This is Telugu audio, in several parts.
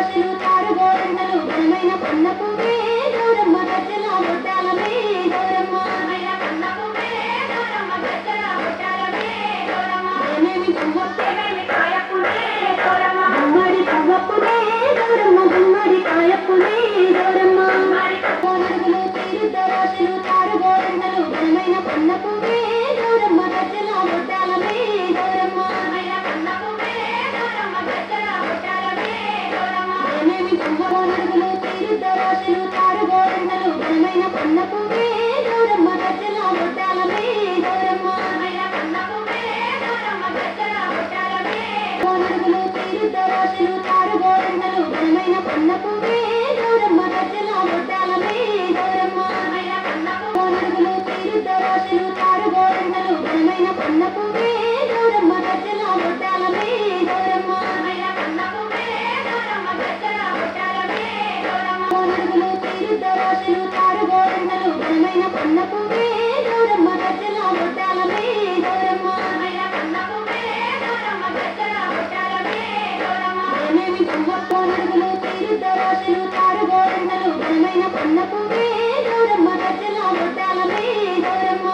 తీర్థరాశులు తారుగోరంగలు ఘనమైన పన్నపువే గౌరమ్మ గజ్జల ముత్యాలమే గౌరమ్మ ఏమేమి గుమ్మడి పువ్వప్పునే గౌరమ్మ గుమ్మడి కాయప్పునే గౌరమ్మ కోనడుగులు తీర్థరాశులు తారుగోరంగలు ఘనమైన పన్నపువే గౌరమ్మ గజ్జల ముత్యాలమే గౌరమ్మ ఏమేమి కోనడుగులు తీర్థరాశులు తారుగోరంగలు ఘనమైన పన్నపువే గౌరమ్మ గజ్జల ముత్యాలమే గౌరమ్మ కోనడుగులు తీర్థరాశులు తారుగోరంగలు ఘనమైన పన్నపువే గౌరమ్మ గజ్జల ముత్యాలమే గౌరమ్మ కోనడుగులు తీర్థరాశులు తారుగోరంగలు ఘనమైన పన్నపువే గౌరమ్మ గజ్జల ముత్యాలమే గౌరమ్మ కోనడుగులు తీర్థరాశులు తారుగోరంగలు ఘనమైన పన్నపువే గౌరమ్మ గజ్జల ముత్యాలమే గౌరమ్మ ఏమేమి కోనడుగులు తీర్థరాశులు తారుగోరంగలు ఘనమైన పన్నపువే గౌరమ్మ గజ్జల ముత్యాలమే గౌరమ్మ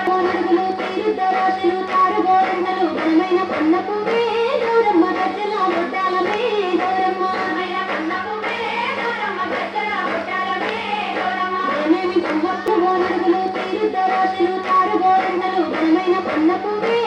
కోనడుగులు తీర్థరాశులు తారుగోరంగలు ఘనమైన పన్నపువే గౌరమ్మ గజ్జల ముత్యాలమే గౌరమ్మ ఏమేమి కోనడుగులు తీర్థరాశులు తారుగోరంగలు ఘనమైన పన్నపువే